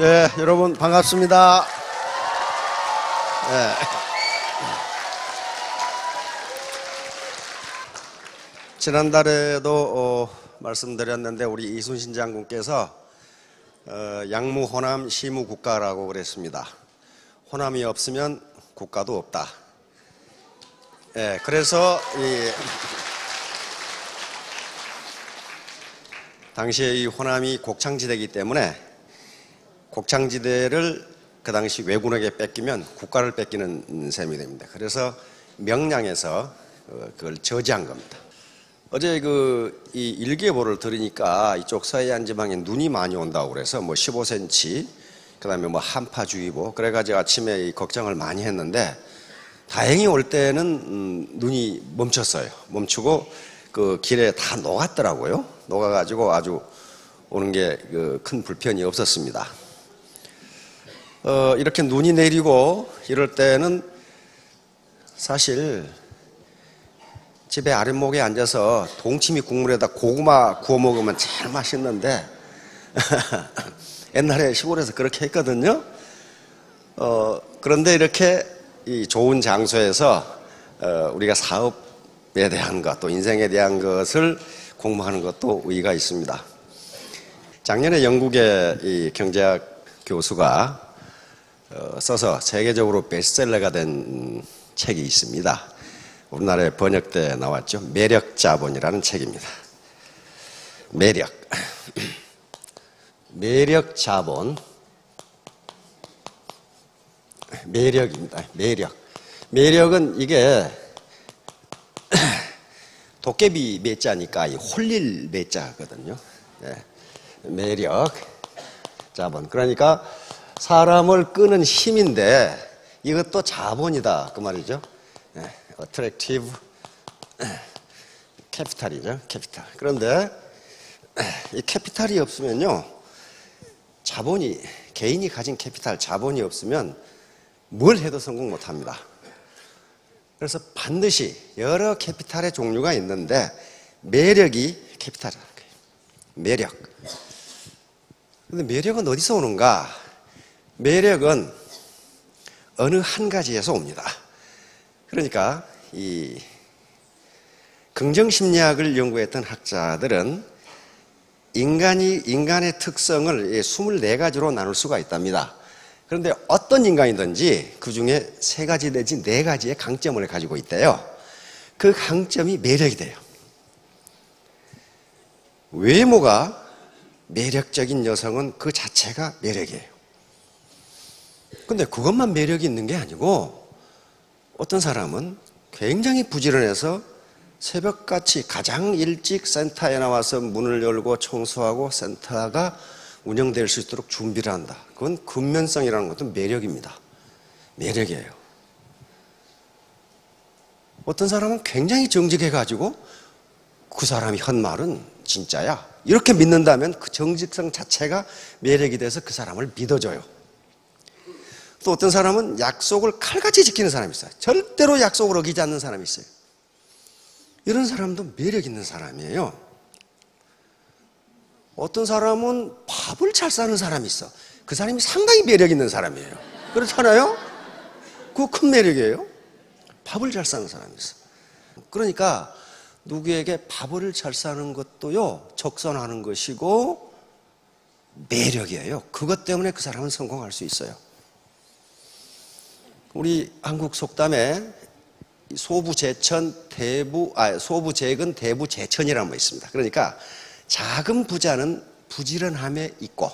예, 여러분 반갑습니다. 예. 지난달에도 말씀드렸는데 우리 이순신 장군께서 양무 호남 시무 국가라고 그랬습니다. 호남이 없으면 국가도 없다. 예, 그래서 당시에 이 호남이 곡창지대이기 때문에 곡창지대를 그 당시 왜군에게 뺏기면 국가를 뺏기는 셈이 됩니다. 그래서 명량에서 그걸 저지한 겁니다. 어제 이 일기예보를 들으니까 이쪽 서해안 지방에 눈이 많이 온다고 그래서 뭐 15cm, 그 다음에 뭐 한파주의보, 그래가지고 아침에 걱정을 많이 했는데 다행히 올 때는 눈이 멈췄어요. 멈추고 그 길에 다 녹았더라고요. 녹아가지고 아주 오는 게 큰 불편이 없었습니다. 이렇게 눈이 내리고 이럴 때는 사실 집에 아랫목에 앉아서 동치미 국물에다 고구마 구워 먹으면 참 맛있는데 옛날에 시골에서 그렇게 했거든요. 그런데 이렇게 이 좋은 장소에서 우리가 사업에 대한 것, 또 인생에 대한 것을 공부하는 것도 의의가 있습니다. 작년에 영국의 이 경제학 교수가 써서 세계적으로 베스트셀러가 된 책이 있습니다. 우리나라에 번역돼 나왔죠. 매력자본이라는 책입니다. 매력자본, 매력입니다. 매력은 이게 도깨비 매자니까 홀릴 매자거든요. 네. 매력자본. 그러니까 사람을 끄는 힘인데 이것도 자본이다 그 말이죠. 네. 어트랙티브 캐피탈이죠. 캐피탈. 그런데 이 캐피탈이 없으면요, 자본이, 개인이 가진 캐피탈, 자본이 없으면 뭘 해도 성공 못합니다. 그래서 반드시 여러 캐피탈의 종류가 있는데 매력이 캐피탈이라는 거예요. 매력. 근데 매력은 어디서 오는가? 매력은 어느 한 가지에서 옵니다. 그러니까 이 긍정심리학을 연구했던 학자들은 인간의 특성을 24가지로 나눌 수가 있답니다. 그런데 어떤 인간이든지 그 중에 3가지 내지 4가지의 강점을 가지고 있대요. 그 강점이 매력이 돼요. 외모가 매력적인 여성은 그 자체가 매력이에요. 근데 그것만 매력이 있는 게 아니고 어떤 사람은 굉장히 부지런해서 새벽같이 가장 일찍 센터에 나와서 문을 열고 청소하고 센터가 운영될 수 있도록 준비를 한다. 그건 근면성이라는 것도 매력입니다. 매력이에요. 어떤 사람은 굉장히 정직해가지고 그 사람이 한 말은 진짜야, 이렇게 믿는다면 그 정직성 자체가 매력이 돼서 그 사람을 믿어줘요. 또 어떤 사람은 약속을 칼같이 지키는 사람이 있어요. 절대로 약속을 어기지 않는 사람이 있어요. 이런 사람도 매력 있는 사람이에요. 어떤 사람은 밥을 잘 싸는 사람이 있어. 그 사람이 상당히 매력 있는 사람이에요. 그렇잖아요? 그거 큰 매력이에요. 밥을 잘 싸는 사람이 있어. 그러니까 누구에게 밥을 잘 싸는 것도요, 적선하는 것이고 매력이에요. 그것 때문에 그 사람은 성공할 수 있어요. 우리 한국 속담에 소부재근 대부재천이라는 거 있습니다. 그러니까 작은 부자는 부지런함에 있고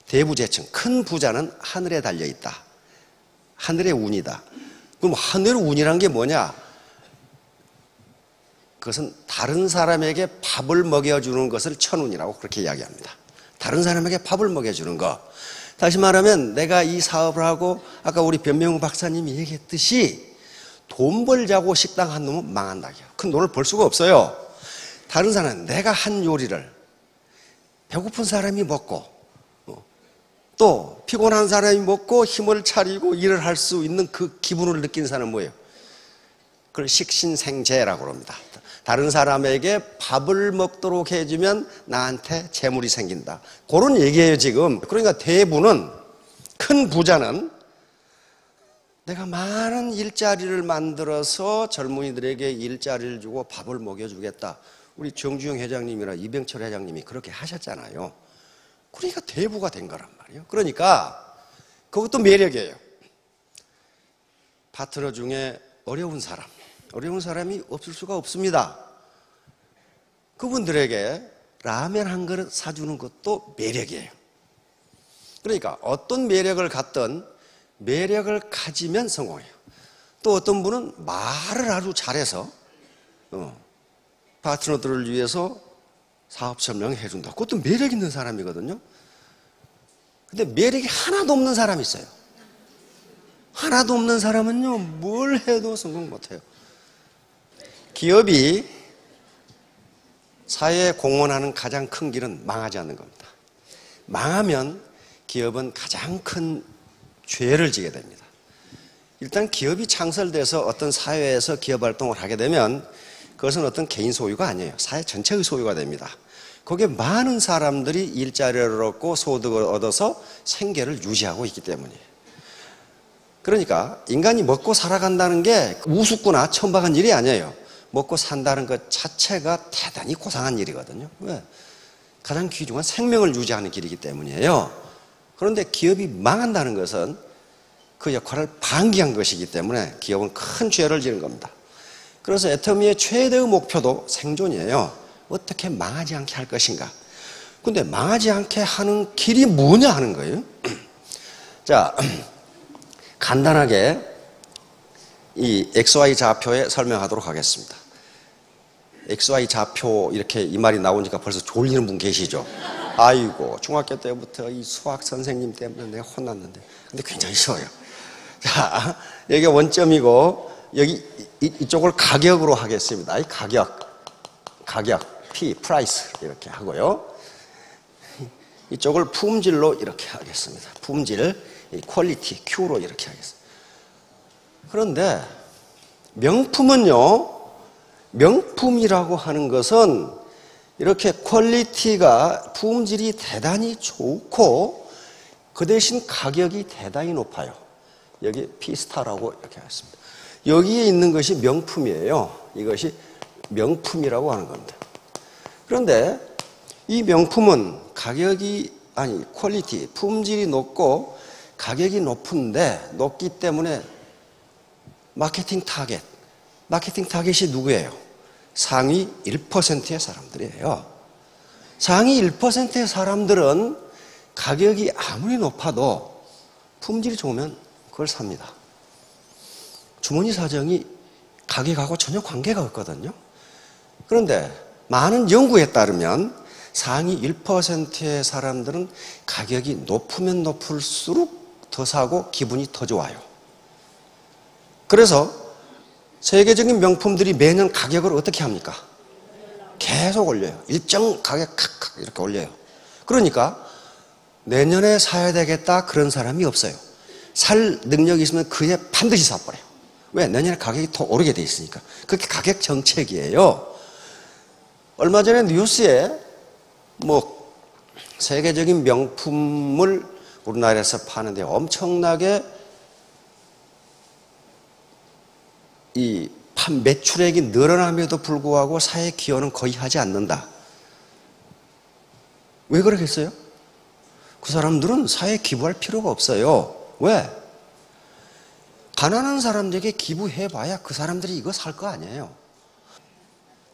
대부재천, 큰 부자는 하늘에 달려있다. 하늘의 운이다. 그럼 하늘의 운이란 게 뭐냐? 그것은 다른 사람에게 밥을 먹여주는 것을 천운이라고 그렇게 이야기합니다. 다른 사람에게 밥을 먹여주는 거. 다시 말하면 내가 이 사업을 하고 아까 우리 변명우 박사님이 얘기했듯이 돈 벌자고 식당 한 놈은 망한다. 큰 돈을 벌 수가 없어요. 다른 사람은 내가 한 요리를 배고픈 사람이 먹고 또 피곤한 사람이 먹고 힘을 차리고 일을 할 수 있는 그 기분을 느끼는 사람은 뭐예요? 그걸 식신생재라고 합니다. 다른 사람에게 밥을 먹도록 해주면 나한테 재물이 생긴다. 그런 얘기예요, 지금. 그러니까 대부는, 큰 부자는 내가 많은 일자리를 만들어서 젊은이들에게 일자리를 주고 밥을 먹여주겠다. 우리 정주영 회장님이나 이병철 회장님이 그렇게 하셨잖아요. 그러니까 대부가 된 거란 말이에요. 그러니까 그것도 매력이에요. 파트너 중에 어려운 사람이 없을 수가 없습니다. 그분들에게 라면 한 그릇 사주는 것도 매력이에요. 그러니까 어떤 매력을 갖든 매력을 가지면 성공해요. 또 어떤 분은 말을 아주 잘해서 파트너들을 위해서 사업 설명해 준다. 그것도 매력 있는 사람이거든요. 근데 매력이 하나도 없는 사람이 있어요. 하나도 없는 사람은요, 뭘 해도 성공 못해요. 기업이 사회에 공헌하는 가장 큰 길은 망하지 않는 겁니다. 망하면 기업은 가장 큰 죄를 지게 됩니다. 일단 기업이 창설돼서 어떤 사회에서 기업 활동을 하게 되면 그것은 어떤 개인 소유가 아니에요. 사회 전체의 소유가 됩니다. 거기에 많은 사람들이 일자리를 얻고 소득을 얻어서 생계를 유지하고 있기 때문이에요. 그러니까 인간이 먹고 살아간다는 게 우습거나 천박한 일이 아니에요. 먹고 산다는 것 자체가 대단히 고상한 일이거든요. 왜? 가장 귀중한 생명을 유지하는 길이기 때문이에요. 그런데 기업이 망한다는 것은 그 역할을 방기한 것이기 때문에 기업은 큰 죄를 지는 겁니다. 그래서 애터미의 최대의 목표도 생존이에요. 어떻게 망하지 않게 할 것인가. 근데 망하지 않게 하는 길이 뭐냐 하는 거예요. 자, 간단하게 이 XY 좌표에 설명하도록 하겠습니다. XY 좌표 이렇게 이 말이 나오니까 벌써 졸리는 분 계시죠? 아이고, 중학교 때부터 이 수학 선생님 때문에 내가 혼났는데. 근데 굉장히 쉬워요. 자, 여기가 원점이고, 여기 이쪽을 가격으로 하겠습니다. 이 가격, P, price 이렇게 하고요. 이쪽을 품질로 이렇게 하겠습니다. 품질, 퀄리티, Q로 이렇게 하겠습니다. 그런데 명품은요, 명품이라고 하는 것은 이렇게 퀄리티가, 품질이 대단히 좋고 그 대신 가격이 대단히 높아요. 여기 P스타라고 이렇게 하겠습니다. 여기에 있는 것이 명품이에요. 이것이 명품이라고 하는 겁니다. 그런데 이 명품은 퀄리티, 품질이 높고 가격이 높기 때문에 마케팅 타겟이 누구예요? 상위 1%의 사람들이에요. 상위 1%의 사람들은 가격이 아무리 높아도 품질이 좋으면 그걸 삽니다. 주머니 사정이 가격하고 전혀 관계가 없거든요. 그런데 많은 연구에 따르면 상위 1%의 사람들은 가격이 높으면 높을수록 더 사고 기분이 더 좋아요. 그래서 세계적인 명품들이 매년 가격을 어떻게 합니까? 계속 올려요. 일정 가격 이렇게 올려요. 그러니까 내년에 사야 되겠다 그런 사람이 없어요. 살 능력이 있으면 그에 반드시 사버려요. 왜? 내년에 가격이 더 오르게 돼 있으니까. 그게 가격 정책이에요. 얼마 전에 뉴스에 세계적인 명품을 우리나라에서 파는데 엄청나게 이 매출액이 늘어남에도 불구하고 사회 기여는 거의 하지 않는다. 왜 그러겠어요? 그 사람들은 사회에 기부할 필요가 없어요. 왜? 가난한 사람들에게 기부해봐야 그 사람들이 이거 살 거 아니에요.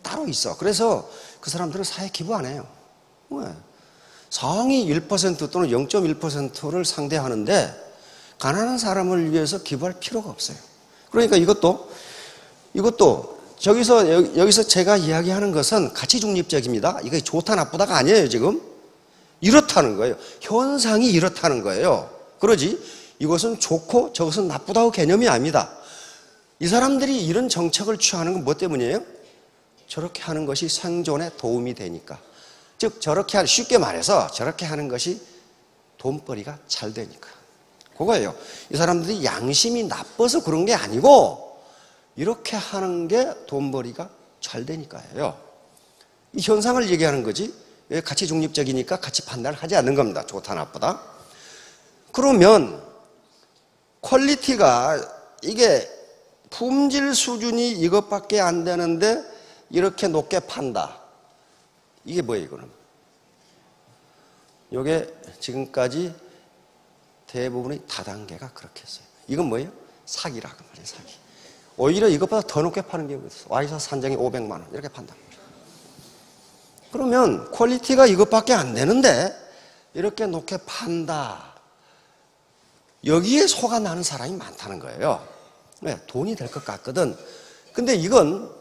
따로 있어. 그래서 그 사람들은 사회에 기부 안 해요. 왜? 상위 1% 또는 0.1%를 상대하는데 가난한 사람을 위해서 기부할 필요가 없어요. 그러니까 이것도 여기서 제가 이야기하는 것은 가치 중립적입니다. 이게 좋다 나쁘다가 아니에요, 지금. 이렇다는 거예요. 현상이 이렇다는 거예요. 그러지 이것은 좋고 저것은 나쁘다고 개념이 아닙니다. 이 사람들이 이런 정책을 취하는 건 뭐 때문이에요? 저렇게 하는 것이 생존에 도움이 되니까. 즉 쉽게 말해서 저렇게 하는 것이 돈벌이가 잘 되니까. 그거예요. 이 사람들이 양심이 나빠서 그런 게 아니고 이렇게 하는 게 돈벌이가 잘 되니까요. 이 현상을 얘기하는 거지 가치 중립적이니까 가치 판단을 하지 않는 겁니다. 좋다 나쁘다. 그러면 퀄리티가 이게 품질 수준이 이것밖에 안 되는데 이렇게 높게 판다. 이게 뭐예요 이거는? 이게 지금까지 대부분의 다단계가 그렇게 했어요. 이건 뭐예요? 사기라고 말이에요. 사기. 오히려 이것보다 더 높게 파는 경우가 있어요. 와이셔 산정이 500만 원 이렇게 판단 말이에요. 그러면 퀄리티가 이것밖에 안 되는데 이렇게 높게 판다. 여기에 속아 나는 사람이 많다는 거예요. 네, 돈이 될 것 같거든. 근데 이건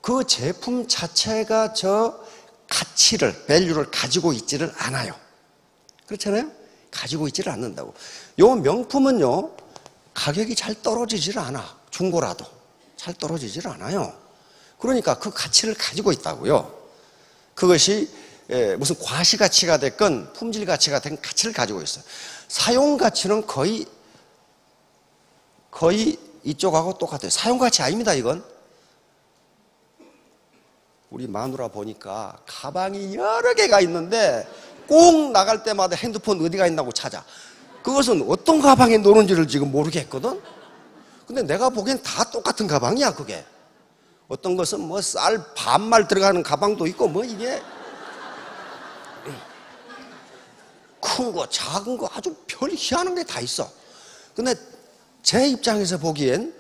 그 제품 자체가 저 가치를, 밸류를 가지고 있지를 않아요. 그렇잖아요? 가지고 있지를 않는다고. 요 명품은요, 가격이 잘 떨어지질 않아. 중고라도. 잘 떨어지질 않아요. 그러니까 그 가치를 가지고 있다고요. 그것이 무슨 과시가치가 됐건 품질 가치가 된 가치를 가지고 있어요. 사용 가치는 거의 이쪽하고 똑같아요. 사용 가치 아닙니다, 이건. 우리 마누라 보니까 가방이 여러 개가 있는데 꼭 나갈 때마다 핸드폰 어디가 있나고 찾아. 그것은 어떤 가방에 노는지를 지금 모르겠거든. 근데 내가 보기엔 다 똑같은 가방이야, 그게. 어떤 것은 뭐 쌀 반말 들어가는 가방도 있고 뭐 이게 큰 거, 작은 거 아주 별 희한한 게 다 있어. 근데 제 입장에서 보기엔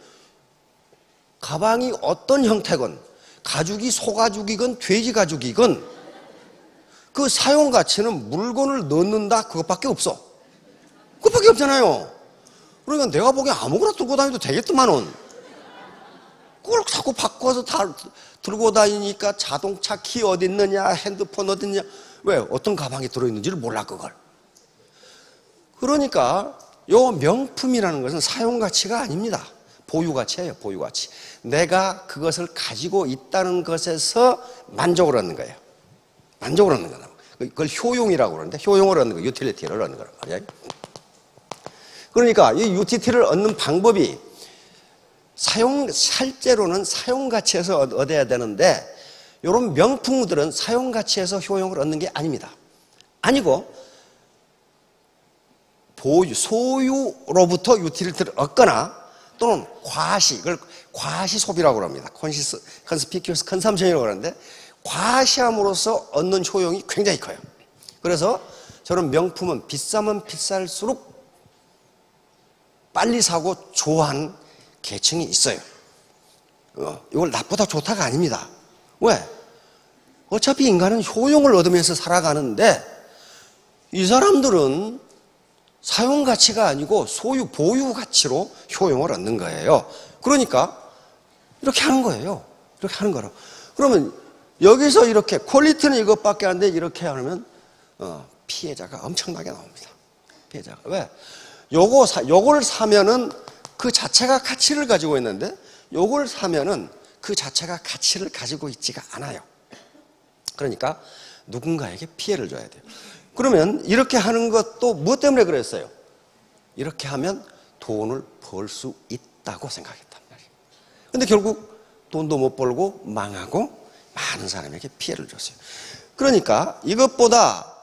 가방이 어떤 형태건 가죽이 소가죽이건 돼지 가죽이건 그 사용 가치는 물건을 넣는다 그것밖에 없어. 그것밖에 없잖아요. 그러니까 내가 보기엔 아무거나 들고 다녀도 되겠더만은. 그걸 자꾸 바꿔서 다 들고 다니니까 자동차 키 어디 있느냐, 핸드폰 어디 있느냐. 왜? 어떤 가방에 들어있는지를 몰라, 그걸. 그러니까 요 명품이라는 것은 사용 가치가 아닙니다. 보유 가치예요, 보유 가치. 내가 그것을 가지고 있다는 것에서 만족을 얻는 거예요. 만족을 얻는 거다. 그걸 효용이라고 그러는데 효용을 얻는 거, 유틸리티를 얻는 거란 말이에요. 그러니까 이 유틸리티를 얻는 방법이 실제로는 사용 가치에서 얻어야 되는데 이런 명품들은 사용 가치에서 효용을 얻는 게 아닙니다. 아니고 소유로부터 유틸리티를 얻거나 또는 과시, 이걸 과시 소비라고 합니다. 컨스피큐어스 컨섬션이라고 하는데 과시함으로써 얻는 효용이 굉장히 커요. 그래서 저는 명품은 비싸면 비쌀수록 빨리 사고 좋아하는 계층이 있어요. 이걸 나쁘다 좋다가 아닙니다. 왜? 어차피 인간은 효용을 얻으면서 살아가는데 이 사람들은 사용 가치가 아니고 소유, 보유 가치로 효용을 얻는 거예요. 그러니까 이렇게 하는 거예요. 이렇게 하는 거로. 그러면 여기서 이렇게 퀄리티는 이것밖에 안 돼 이렇게 하면 피해자가 엄청나게 나옵니다. 피해자가. 왜? 요걸 사면은 그 자체가 가치를 가지고 있는데 요걸 사면은 그 자체가 가치를 가지고 있지가 않아요. 그러니까 누군가에게 피해를 줘야 돼요. 그러면 이렇게 하는 것도 무엇 때문에 그랬어요? 이렇게 하면 돈을 벌 수 있다고 생각했단 말이에요. 근데 결국 돈도 못 벌고 망하고 많은 사람에게 피해를 줬어요. 그러니까 이것보다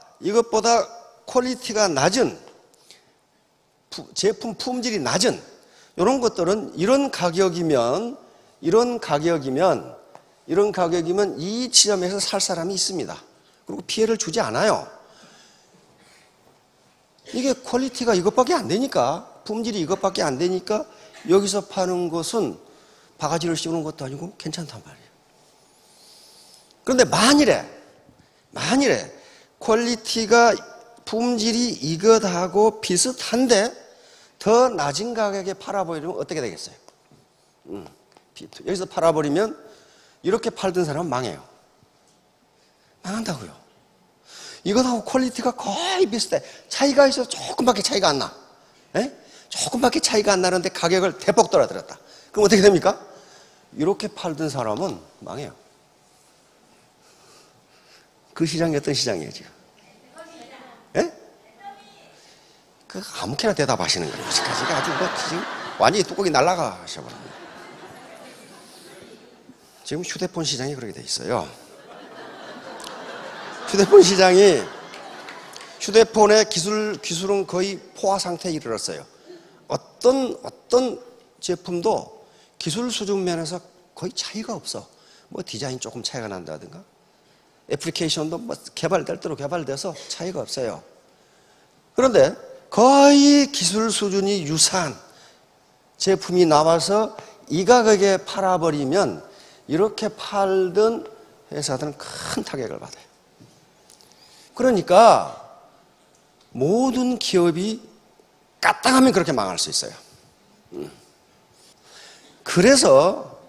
퀄리티가 낮은 제품 품질이 낮은 이런 것들은 이런 가격이면 이 지점에서 살 사람이 있습니다. 그리고 피해를 주지 않아요. 이게 퀄리티가 이것밖에 안 되니까, 품질이 이것밖에 안 되니까 여기서 파는 것은 바가지를 씌우는 것도 아니고 괜찮단 말이에요. 그런데 만일에 퀄리티가 품질이 이것하고 비슷한데 더 낮은 가격에 팔아버리면 어떻게 되겠어요? 여기서 팔아버리면 이렇게 팔던 사람은 망해요. 망한다고요. 이것하고 퀄리티가 거의 비슷해. 차이가 있어서 조금밖에 차이가 안 나. 에? 조금밖에 차이가 안 나는데 가격을 대폭 떨어뜨렸다. 그럼 어떻게 됩니까? 이렇게 팔던 사람은 망해요. 그 시장이 어떤 시장이에요, 지금? 예? 그 아무렇게나 대답하시는 거예요. 지금까지 아주 지금 완전히 뚜껑이 날아가셔버렸네. 지금 휴대폰 시장이 그렇게 돼 있어요. 휴대폰 시장이 휴대폰의 기술은 거의 포화 상태에 이르렀어요. 어떤 제품도 기술 수준 면에서 거의 차이가 없어. 뭐 디자인 조금 차이가 난다든가 애플리케이션도 뭐 개발될 대로 개발돼서 차이가 없어요. 그런데 거의 기술 수준이 유사한 제품이 나와서 이 가격에 팔아버리면 이렇게 팔던 회사들은 큰 타격을 받아요. 그러니까 모든 기업이 까딱하면 그렇게 망할 수 있어요. 그래서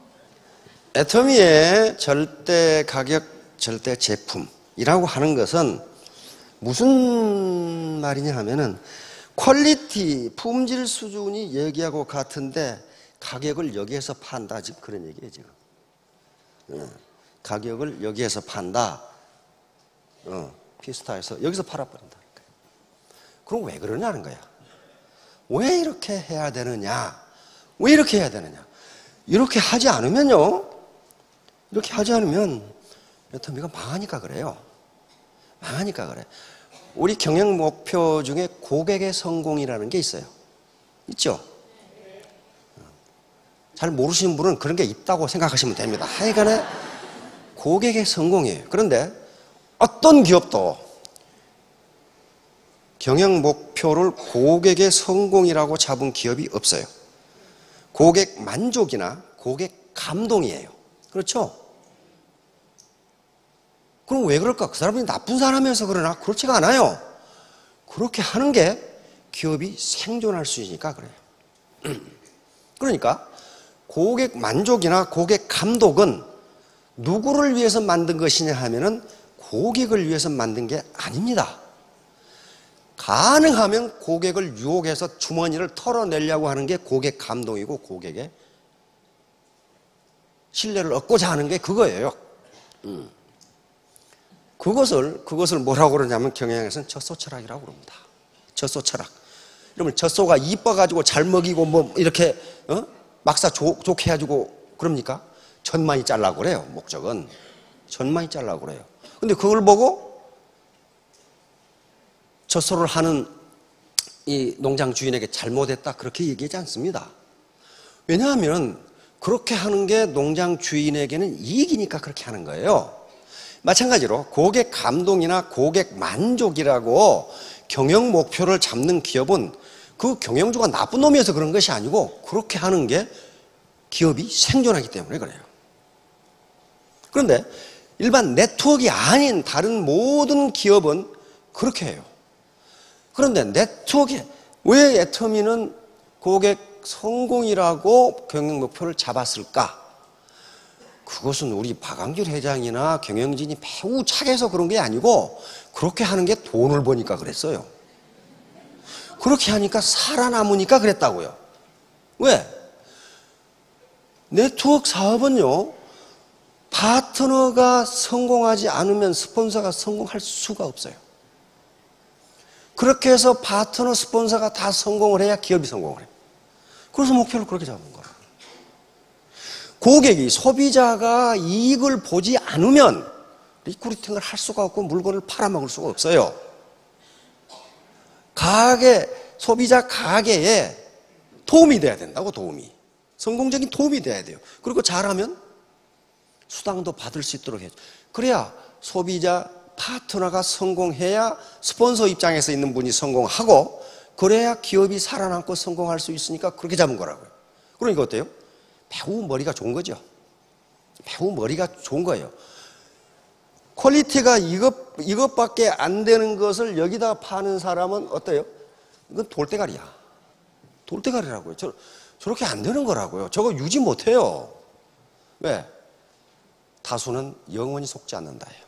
애터미의 절대 가격, 절대 제품이라고 하는 것은 무슨 말이냐 하면은 퀄리티, 품질 수준이 여기하고 같은데 가격을 여기에서 판다. 지금 그런 얘기예요, 지금. 가격을 여기에서 판다. 피스타에서 여기서 팔아버린다. 그럼 왜 그러냐는 거야. 왜 이렇게 해야 되느냐? 왜 이렇게 해야 되느냐? 이렇게 하지 않으면요. 이렇게 하지 않으면 애터미가 망하니까 그래요. 망하니까 그래. 우리 경영 목표 중에 고객의 성공이라는 게 있어요. 있죠? 잘 모르시는 분은 그런 게 있다고 생각하시면 됩니다. 하여간에 고객의 성공이에요. 그런데 어떤 기업도 경영 목표를 고객의 성공이라고 잡은 기업이 없어요. 고객 만족이나 고객 감동이에요. 그렇죠? 그럼 왜 그럴까? 그 사람이 나쁜 사람이어서 그러나? 그렇지가 않아요. 그렇게 하는 게 기업이 생존할 수 있으니까 그래요. 그러니까 고객 만족이나 고객 감독은 누구를 위해서 만든 것이냐 하면은 고객을 위해서 만든 게 아닙니다. 가능하면 고객을 유혹해서 주머니를 털어내려고 하는 게 고객 감동이고 고객의 신뢰를 얻고자 하는 게 그거예요. 그것을 뭐라고 그러냐면 경영에서는 젖소철학이라고 그럽니다. 젖소철학. 그러면 젖소가 이뻐가지고 잘 먹이고 뭐 이렇게 막사 좋게 해가지고 그럽니까? 젖만이 잘라고 그래요. 목적은 젖만이 잘라고 그래요. 근데 그걸 보고 젖소를 하는 이 농장 주인에게 잘못했다 그렇게 얘기하지 않습니다. 왜냐하면 그렇게 하는 게 농장 주인에게는 이익이니까 그렇게 하는 거예요. 마찬가지로 고객 감동이나 고객 만족이라고 경영 목표를 잡는 기업은 그 경영주가 나쁜 놈이어서 그런 것이 아니고 그렇게 하는 게 기업이 생존하기 때문에 그래요. 그런데 일반 네트워크가 아닌 다른 모든 기업은 그렇게 해요. 그런데 네트워크에 왜 애터미는 고객 성공이라고 경영 목표를 잡았을까? 그것은 우리 박광길 회장이나 경영진이 매우 착해서 그런 게 아니고 그렇게 하는 게 돈을 버니까 그랬어요. 그렇게 하니까 살아남으니까 그랬다고요. 왜? 네트워크 사업은요, 파트너가 성공하지 않으면 스폰서가 성공할 수가 없어요. 그렇게 해서 파트너 스폰서가 다 성공을 해야 기업이 성공을 해요. 그래서 목표를 그렇게 잡은 거예요. 고객이, 소비자가 이익을 보지 않으면 리크루팅을 할 수가 없고 물건을 팔아먹을 수가 없어요. 소비자 가게에 도움이 돼야 된다고, 도움이. 성공적인 도움이 돼야 돼요. 그리고 잘하면 수당도 받을 수 있도록 해야죠. 그래야 소비자 파트너가 성공해야 스폰서 입장에서 있는 분이 성공하고 그래야 기업이 살아남고 성공할 수 있으니까 그렇게 잡은 거라고요. 그러니까 어때요? 매우 머리가 좋은 거죠. 매우 머리가 좋은 거예요. 퀄리티가 이것밖에 안 되는 것을 여기다 파는 사람은 어때요? 이건 돌대가리야. 돌대가리라고요. 저렇게 안 되는 거라고요. 저거 유지 못해요. 왜? 다수는 영원히 속지 않는다예요.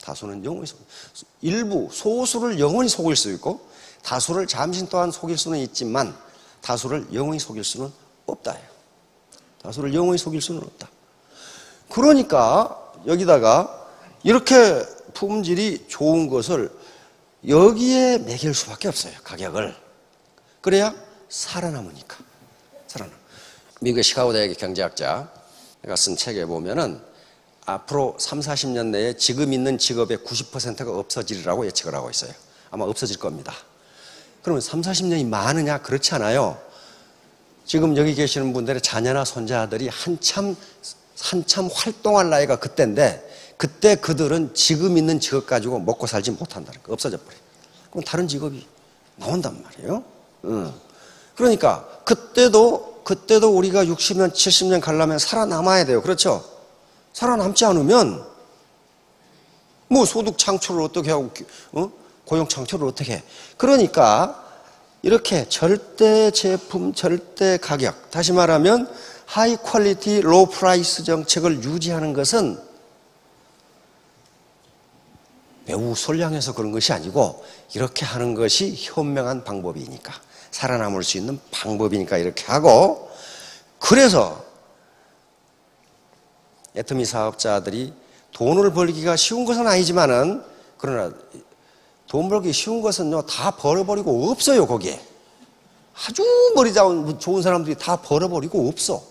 다수는 영원히 일부, 소수를 영원히 속일 수 있고 다수를 잠시 동안 속일 수는 있지만 다수를 영원히 속일 수는 없다예요. 다수를 영원히 속일 수는 없다. 그러니까 여기다가 이렇게 품질이 좋은 것을 여기에 매길 수밖에 없어요. 가격을. 그래야 살아남으니까. 미국의 시카고 대학의 경제학자가 쓴 책에 보면은 앞으로 3, 40년 내에 지금 있는 직업의 90%가 없어지리라고 예측을 하고 있어요. 아마 없어질 겁니다. 그러면 3, 40년이 많으냐? 그렇지 않아요. 지금 여기 계시는 분들의 자녀나 손자들이 한참 활동할 나이가 그때인데, 그때 그들은 지금 있는 직업 가지고 먹고 살지 못한다는 거, 없어져 버려요. 그럼 다른 직업이 나온단 말이에요. 그러니까 그때도 우리가 60년, 70년 가려면 살아남아야 돼요. 그렇죠? 살아남지 않으면 뭐 소득 창출을 어떻게 하고 고용 창출을 어떻게 해. 그러니까 이렇게 절대 제품, 절대 가격, 다시 말하면 하이 퀄리티, 로우 프라이스 정책을 유지하는 것은 매우 선량해서 그런 것이 아니고 이렇게 하는 것이 현명한 방법이니까, 살아남을 수 있는 방법이니까 이렇게 하고, 그래서 애터미 사업자들이 돈을 벌기가 쉬운 것은 아니지만은, 그러나 돈 벌기 쉬운 것은요 다 벌어버리고 없어요. 거기에 아주 머리 좋은 사람들이 다 벌어버리고 없어.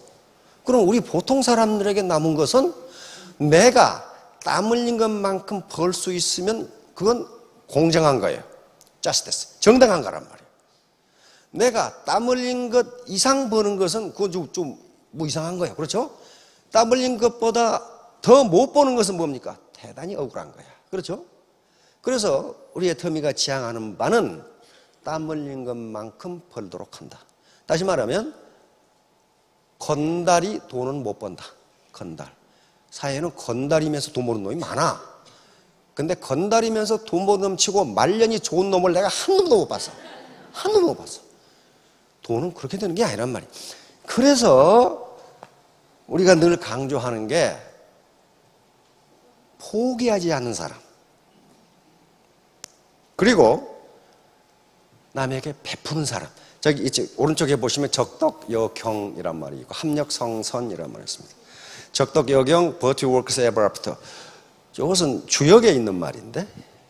그럼 우리 보통 사람들에게 남은 것은 내가 땀 흘린 것만큼 벌 수 있으면 그건 공정한 거예요. justice, 정당한 거란 말이에요. 내가 땀 흘린 것 이상 버는 것은 그건 좀 뭐 이상한 거예요. 그렇죠? 땀 흘린 것보다 더 못 버는 것은 뭡니까? 대단히 억울한 거야. 그렇죠? 그래서 우리 애터미가 지향하는 바는 땀 흘린 것만큼 벌도록 한다. 다시 말하면 건달이 돈은 못 번다. 건달. 사회에는 건달이면서 돈 버는 놈이 많아. 근데 건달이면서 돈 못 넘치고 말년이 좋은 놈을 내가 한 놈도 못 봤어. 한 놈도 못 봤어. 돈은 그렇게 되는 게 아니란 말이야. 그래서 우리가 늘 강조하는 게 포기하지 않는 사람, 그리고 남에게 베푸는 사람. 저기 이제 오른쪽에 보시면 적덕여경이란 말이 있고 합력성선이란 말이 있습니다. 적덕여경, virtue works ever after. 이것은 주역에 있는 말인데,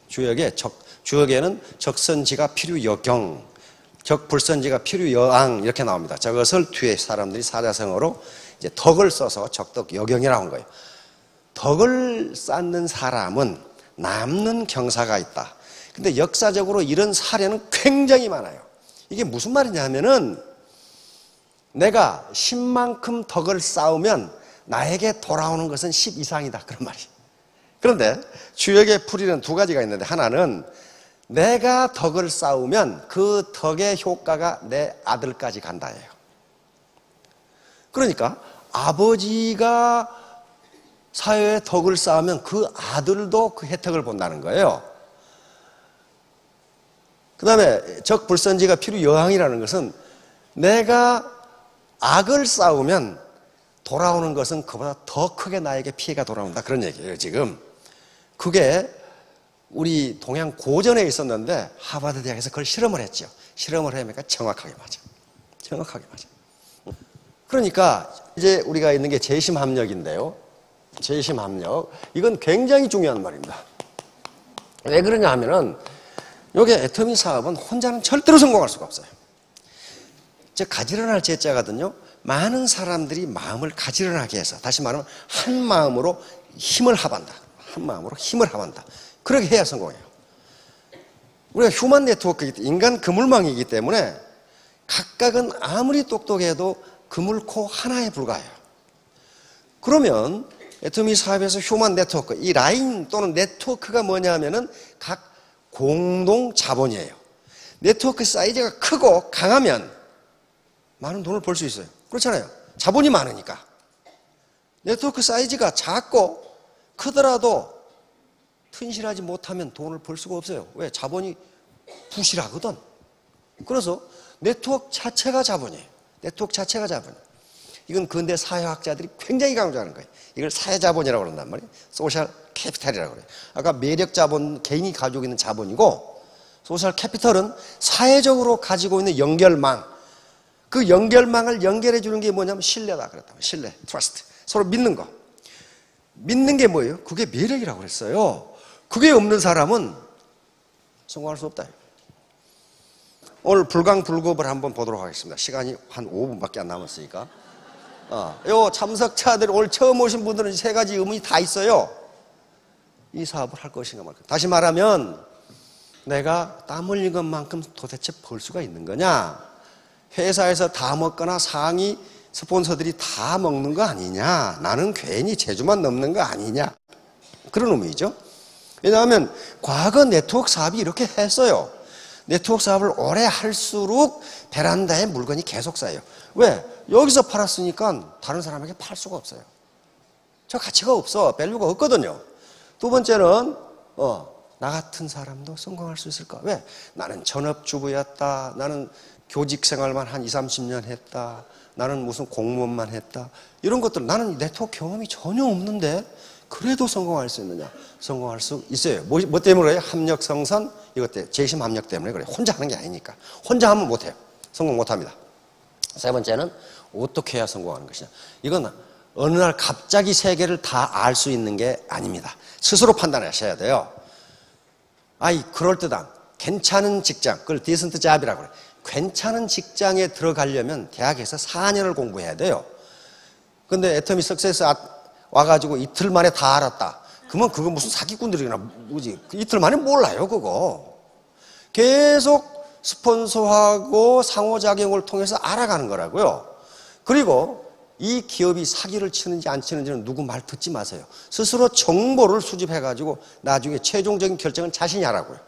주역에는 적선지가 필요여경, 적불선지가 필요여앙 이렇게 나옵니다. 저것을 뒤에 사람들이 사자성어로 이제 덕을 써서 적덕여경이라고 한 거예요. 덕을 쌓는 사람은 남는 경사가 있다. 근데 역사적으로 이런 사례는 굉장히 많아요. 이게 무슨 말이냐면은 내가 10만큼 덕을 쌓으면 나에게 돌아오는 것은 10 이상이다. 그런 말이에요. 그런데 주역의 풀이는 두 가지가 있는데, 하나는 내가 덕을 쌓으면 그 덕의 효과가 내 아들까지 간다예요. 그러니까 아버지가 사회에 덕을 쌓으면 그 아들도 그 혜택을 본다는 거예요. 그 다음에 적불선지가 필요여항이라는 것은 내가 악을 쌓으면 돌아오는 것은 그보다 더 크게 나에게 피해가 돌아온다. 그런 얘기예요, 지금. 그게 우리 동양 고전에 있었는데 하버드 대학에서 그걸 실험을 했죠. 실험을 해보니까 정확하게 맞아. 정확하게 맞아. 그러니까 이제 우리가 있는 게 재심합력인데요. 재심합력. 이건 굉장히 중요한 말입니다. 왜 그러냐 하면은 여기 애터미 사업은 혼자는 절대로 성공할 수가 없어요. 가지런할 제자거든요. 많은 사람들이 마음을 가지런하게 해서, 다시 말하면 한 마음으로 힘을 합한다. 한 마음으로 힘을 합한다. 그렇게 해야 성공해요. 우리가 휴먼 네트워크이기 때문에, 인간 그물망이기 때문에 각각은 아무리 똑똑해도 그물코 하나에 불과해요. 그러면 애터미 사업에서 휴먼 네트워크, 이 라인 또는 네트워크가 뭐냐 하면은 각 공동 자본이에요. 네트워크 사이즈가 크고 강하면 많은 돈을 벌 수 있어요. 그렇잖아요. 자본이 많으니까. 네트워크 사이즈가 작고 크더라도 튼실하지 못하면 돈을 벌 수가 없어요. 왜? 자본이 부실하거든. 그래서 네트워크 자체가 자본이에요. 네트워크 자체가 자본이에요. 이건 근대 사회학자들이 굉장히 강조하는 거예요. 이걸 사회자본이라고 그런단 말이에요. 소셜 캐피탈이라고 그래요. 아까 매력자본, 개인이 가지고 있는 자본이고, 소셜 캐피털은 사회적으로 가지고 있는 연결망, 그 연결망을 연결해 주는 게 뭐냐면 신뢰다 그랬다면, 신뢰, 트러스트. 서로 믿는 거. 믿는 게 뭐예요? 그게 매력이라고 그랬어요. 그게 없는 사람은 성공할 수 없다. 오늘 불강불급을 한번 보도록 하겠습니다. 시간이 한 5분밖에 안 남았으니까. 요 참석자들 오늘 처음 오신 분들은 세 가지 의문이 다 있어요. 이 사업을 할 것인가 말까. 다시 말하면 내가 땀 흘린 것만큼 도대체 벌 수가 있는 거냐? 회사에서 다 먹거나 상위 스폰서들이 다 먹는 거 아니냐? 나는 괜히 제주만 넘는 거 아니냐? 그런 의미죠. 왜냐하면 과거 네트워크 사업이 이렇게 했어요. 네트워크 사업을 오래 할수록 베란다에 물건이 계속 쌓여요. 왜? 여기서 팔았으니까 다른 사람에게 팔 수가 없어요. 저 가치가 없어. 밸류가 없거든요. 두 번째는 나 같은 사람도 성공할 수 있을까? 왜? 나는 전업주부였다. 나는 교직 생활만 한 20, 30년 했다. 나는 무슨 공무원만 했다. 이런 것들 나는 네트워크 경험이 전혀 없는데 그래도 성공할 수 있느냐? 성공할 수 있어요. 뭐 때문에 그래요? 합력 성선 이것 때문에 재심 합력 때문에 그래요. 혼자 하는 게 아니니까. 혼자 하면 못해요. 성공 못합니다. 세 번째는 어떻게 해야 성공하는 것이냐? 이건 어느 날 갑자기 세계를 다 알 수 있는 게 아닙니다. 스스로 판단하셔야 돼요. 그럴듯한 괜찮은 직장, 그걸 디센트 잡이라고 그래요. 괜찮은 직장에 들어가려면 대학에서 4년을 공부해야 돼요. 근데 애터미 석세스 와가지고 이틀 만에 다 알았다. 그러면 그거 무슨 사기꾼들이나 뭐지? 이틀 만에 몰라요, 그거. 계속 스폰서하고 상호작용을 통해서 알아가는 거라고요. 그리고 이 기업이 사기를 치는지 안 치는지는 누구 말 듣지 마세요. 스스로 정보를 수집해가지고 나중에 최종적인 결정은 자신이 하라고요.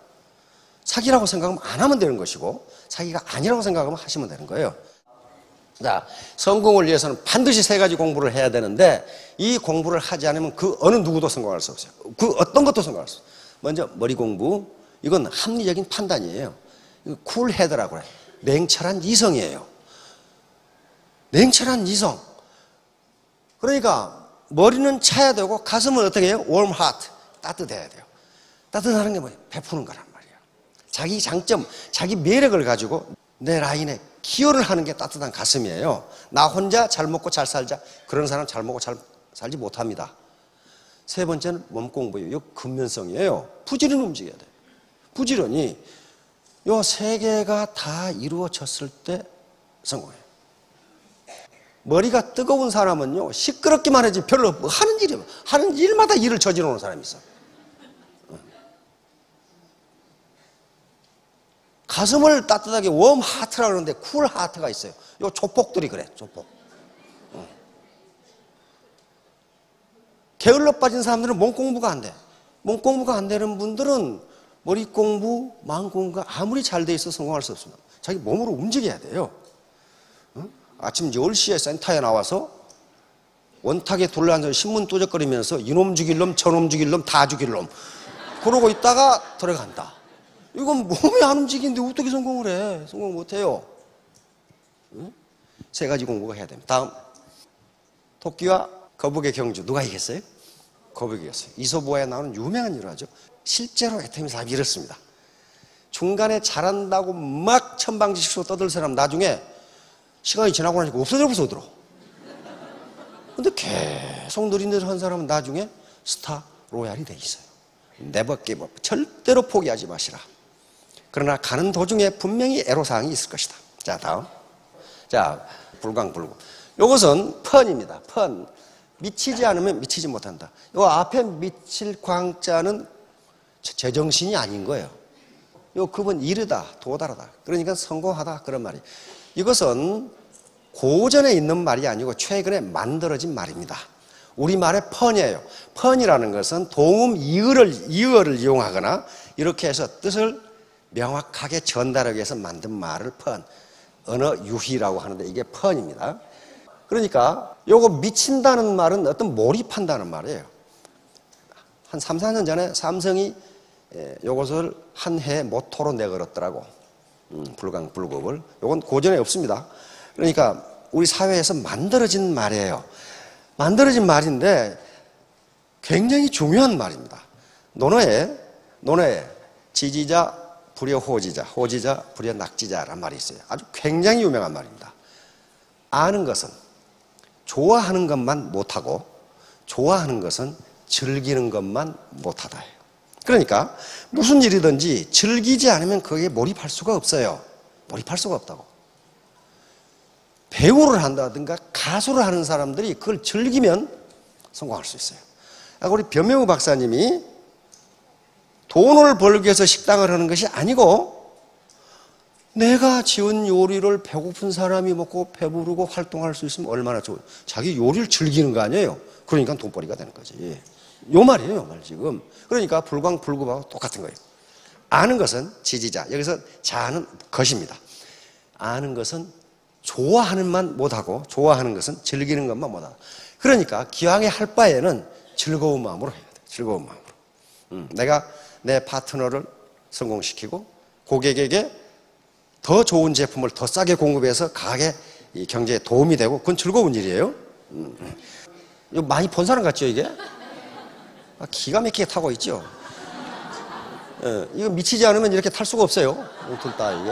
사기라고 생각하면 안 하면 되는 것이고 사기가 아니라고 생각하면 하시면 되는 거예요. 자, 성공을 위해서는 반드시 세 가지 공부를 해야 되는데 이 공부를 하지 않으면 그 어느 누구도 성공할 수 없어요. 그 어떤 것도 성공할 수 없어요. 먼저 머리 공부. 이건 합리적인 판단이에요. 쿨헤드라고 해요. 냉철한 이성이에요. 냉철한 이성. 그러니까 머리는 차야 되고 가슴은 어떻게 해요? warm heart. 따뜻해야 돼요. 따뜻하는 게 뭐예요? 베푸는 거란 말이에요. 자기 장점, 자기 매력을 가지고 내 라인에 기여를 하는 게 따뜻한 가슴이에요. 나 혼자 잘 먹고 잘 살자. 그런 사람 잘 먹고 잘 살지 못합니다. 세 번째는 몸 공부예요. 이거 근면성이에요. 부지런히 움직여야 돼요. 부지런히. 요 세 개가 다 이루어졌을 때 성공해요. 머리가 뜨거운 사람은요, 시끄럽기만 하지 별로 하는 일마다 일을 저지르는 오는 사람이 있어. 가슴을 따뜻하게 웜 하트라고 그러는데 쿨 하트가 있어요. 요 조폭들이 그래, 조폭. 게을러 빠진 사람들은 몸 공부가 안 돼. 몸 공부가 안 되는 분들은 머리 공부, 마음 공부가 아무리 잘 돼 있어 성공할 수 없습니다. 자기 몸으로 움직여야 돼요. 아침 10시에 센터에 나와서 원탁에 둘러앉아서 신문 또적거리면서 이놈 죽일 놈, 저놈 죽일 놈, 다 죽일 놈 그러고 있다가 들어간다. 이건 몸이 안 움직이는데 어떻게 성공을 해? 성공 못해요. 세 가지 공부가 해야 됩니다. 다음, 토끼와 거북의 경주 누가 이겼어요? 거북이 이겼어요. 이소부화에 나오는 유명한 일화죠. 실제로 애터미 사업이 이렇습니다. 중간에 잘한다고 막 천방지축으로 떠들 사람 나중에 시간이 지나고 나니까 없어져 버려. 근데 계속 느릿느릿 한 사람은 나중에 스타 로얄이 돼 있어요. Never give up. 절대로 포기하지 마시라. 그러나 가는 도중에 분명히 애로사항이 있을 것이다. 자, 다음. 자, 불광불구. 요것은 펀입니다. 펀. 미치지 않으면 미치지 못한다. 요 앞에 미칠 광자는 제정신이 아닌 거예요. 요 급은 이르다, 도달하다. 그러니까 성공하다. 그런 말이에요. 이것은 고전에 있는 말이 아니고 최근에 만들어진 말입니다. 우리말의 펀이에요. 펀이라는 것은 동음 이어를 이용하거나 이렇게 해서 뜻을 명확하게 전달하기 위해서 만든 말을 펀, 언어 유희라고 하는데 이게 펀입니다. 그러니까 요거 미친다는 말은 어떤 몰입한다는 말이에요. 한 3, 4년 전에 삼성이 요것을 한 해 모토로 내걸었더라고. 불광불급을. 요건 고전에 없습니다. 그러니까 우리 사회에서 만들어진 말이에요. 만들어진 말인데 굉장히 중요한 말입니다. 논어에 지지자, 불여 호지자, 호지자, 불여 낙지자라는 말이 있어요. 아주 굉장히 유명한 말입니다. 아는 것은 좋아하는 것만 못하고 좋아하는 것은 즐기는 것만 못하다예요. 그러니까 무슨 일이든지 즐기지 않으면 거기에 몰입할 수가 없어요. 몰입할 수가 없다고. 배우를 한다든가 가수를 하는 사람들이 그걸 즐기면 성공할 수 있어요. 우리 변명우 박사님이 돈을 벌기 위해서 식당을 하는 것이 아니고 내가 지은 요리를 배고픈 사람이 먹고 배부르고 활동할 수 있으면 얼마나 좋은, 자기 요리를 즐기는 거 아니에요. 그러니까 돈벌이가 되는 거지. 요 말이에요, 요 말 지금. 그러니까 불광불급하고 똑같은 거예요. 아는 것은 지지자, 여기서 자는 것입니다. 아는 것은 좋아하는 만 못하고 좋아하는 것은 즐기는 것만 못하고, 그러니까 기왕에 할 바에는 즐거운 마음으로 해야 돼. 즐거운 마음으로. 내가 내 파트너를 성공시키고 고객에게 더 좋은 제품을 더 싸게 공급해서 가게 경제에 도움이 되고, 그건 즐거운 일이에요. 이거 많이 본 사람 같죠, 이게? 기가 막히게 타고 있죠. 이거 미치지 않으면 이렇게 탈 수가 없어요. 둘 다 이게.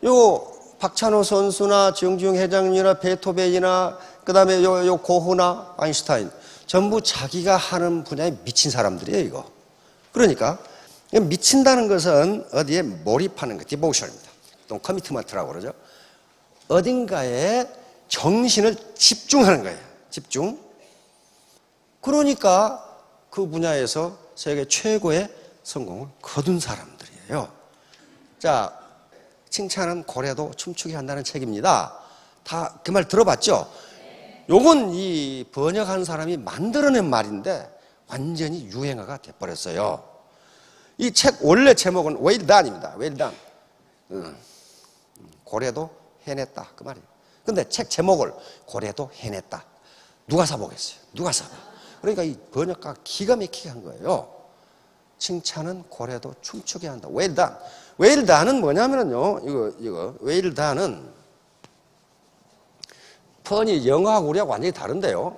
요 박찬호 선수나 정주영 회장님이나 베토벤이나 그다음에 요 고흐나 아인슈타인 전부 자기가 하는 분야에 미친 사람들이에요, 이거. 그러니까 미친다는 것은 어디에 몰입하는 거, 디보션입니다. 또 커미트먼트라고 그러죠. 어딘가에 정신을 집중하는 거예요. 집중. 그러니까 그 분야에서 세계 최고의 성공을 거둔 사람들이에요. 자, 칭찬은 고래도 춤추게 한다는 책입니다. 다 그 말 들어봤죠? 요건 이 번역한 사람이 만들어낸 말인데 완전히 유행어가 돼버렸어요. 이 책 원래 제목은 well done입니다. well done. 고래도 해냈다, 그 말이에요. 근데 책 제목을 고래도 해냈다. 누가 사보겠어요? 누가 사봐? 그러니까 이 번역가가 기가 막히게 한 거예요. 칭찬은 고래도 춤추게 한다. well done. well done은 뭐냐면요, 이거 well done은 펀이 영어하고 우리하고 완전히 다른데요.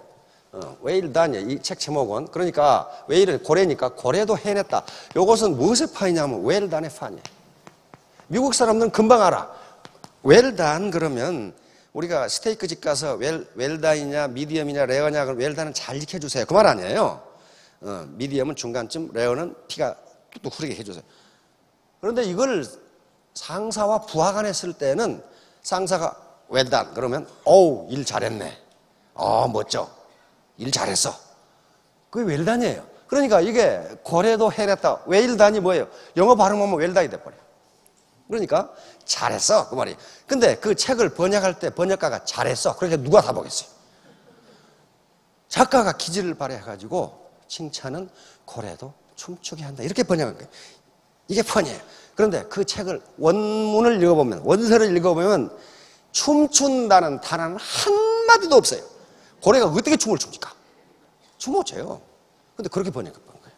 well done, 이 책 제목은. 그러니까 well은 고래니까 고래도 해냈다. 이것은 무엇의 판이냐면 well done의 판이에요. 미국 사람들은 금방 알아. well done 그러면 우리가 스테이크 집 가서 well done이냐 미디엄이냐 레어냐, 그럼 well done은 잘 익혀주세요, 그 말 아니에요. 미디엄은 중간쯤, 레어는 피가 뚝뚝 흐르게 해주세요. 그런데 이걸 상사와 부하 간 했을 때는 상사가 well done 그러면 어우 일 잘했네, 멋져, 일 잘했어, 그게 well done이에요. 그러니까 이게 고래도 해냈다. well done이 뭐예요? 영어 발음하면 well done이 돼버려요. 그러니까 잘했어, 그 말이에요. 근데 그 책을 번역할 때 번역가가 잘했어, 그러니까 누가 다 보겠어요? 작가가 기질을 발휘해가지고 칭찬은 고래도 춤추게 한다, 이렇게 번역한 거예요. 이게 펀이에요. 그런데 그 책을 원문을 읽어보면, 원서를 읽어보면 춤춘다는 단어는 한마디도 없어요. 고래가 어떻게 춤을 춥니까? 춤 못 춰요. 근데 그렇게 번역한 거예요.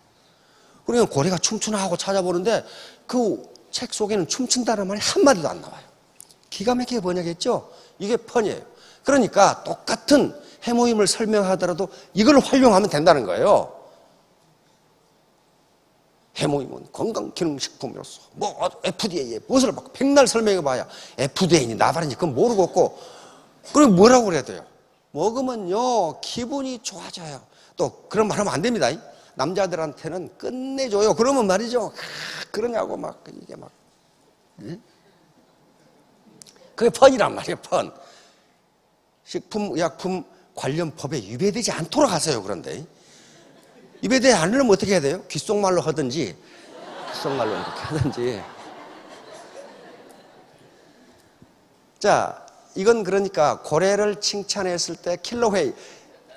그러니까 고래가 춤추나 하고 찾아보는데 그 책 속에는 춤춘다는 말이 한마디도 안 나와요. 기가 막히게 번역했죠? 이게 펀이에요. 그러니까 똑같은 해모임을 설명하더라도 이걸 활용하면 된다는 거예요. 해모임은 건강기능식품이로서 FDA에 무엇을 받고 백날 설명해봐야 FDA니 나발인지 그건 모르겠고, 그리고 뭐라고 그래야 돼요? 먹으면요 기분이 좋아져요. 또 그런 말 하면 안 됩니다. 남자들한테는 끝내줘요. 그러면 말이죠, 그러냐고 막 이게 막, 그게 펀이란 말이에요. 펀. 식품의약품 관련 법에 위배되지 않도록 하세요. 그런데 위배되지 않으려면 어떻게 해야 돼요? 귓속말로 하든지, 귓속말로 이렇게 하든지. 자, 이건 그러니까 고래를 칭찬했을 때 킬러웨이,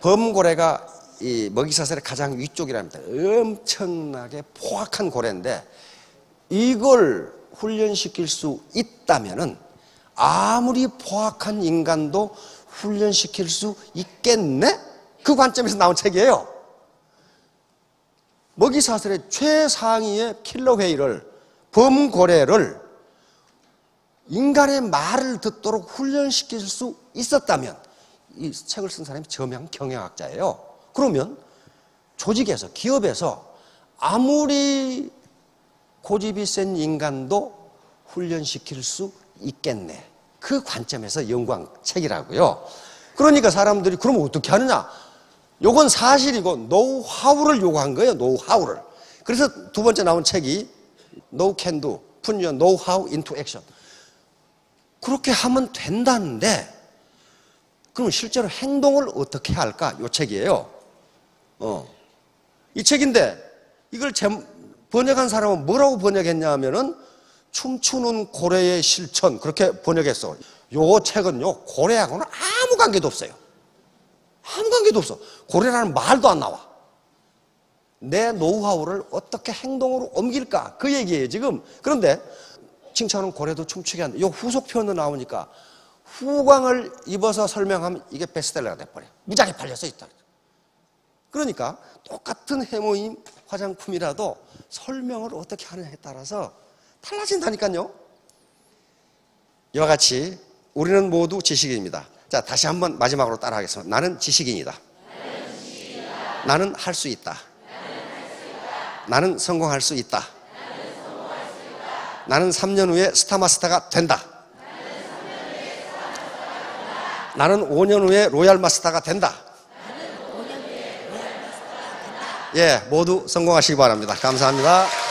범고래가 이 먹이사슬의 가장 위쪽이랍니다. 엄청나게 포악한 고래인데 이걸 훈련시킬 수 있다면은 아무리 포악한 인간도 훈련시킬 수 있겠네? 그 관점에서 나온 책이에요. 먹이사슬의 최상위의 킬러웨이를, 범고래를 인간의 말을 듣도록 훈련시킬 수 있었다면, 이 책을 쓴 사람이 저명 경영학자예요. 그러면 조직에서, 기업에서 아무리 고집이 센 인간도 훈련시킬 수 있겠네. 그 관점에서 연구한 책이라고요. 그러니까 사람들이 그럼 어떻게 하느냐? 요건 사실이고 노하우를 요구한 거예요. 노하우를. 그래서 두 번째 나온 책이 No Can Do, Put Your Know-how into Action. 그렇게 하면 된다는데 그럼 실제로 행동을 어떻게 할까? 이 책이에요. 이 책인데 이걸 번역한 사람은 뭐라고 번역했냐 하면은 춤추는 고래의 실천 그렇게 번역했어. 요 책은요 고래하고는 아무 관계도 없어요. 아무 관계도 없어. 고래라는 말도 안 나와. 내 노하우를 어떻게 행동으로 옮길까 그 얘기예요 지금. 그런데 칭찬은 고래도 춤추게 한다. 이 후속 표현도 나오니까 후광을 입어서 설명하면 이게 베스트셀러가 돼버려. 무지하게 팔려서 있다. 그러니까 똑같은 해모임 화장품이라도 설명을 어떻게 하느냐에 따라서 달라진다니까요. 이와 같이 우리는 모두 지식인입니다. 자, 다시 한번 마지막으로 따라하겠습니다. 나는 지식인이다. 나는 할 수 있다. 나는 성공할 수 있다. 나는 3년 후에 스타마스터가 된다. 나는 5년 후에 로얄 마스터가 된다. 예, 모두 성공하시기 바랍니다. 감사합니다.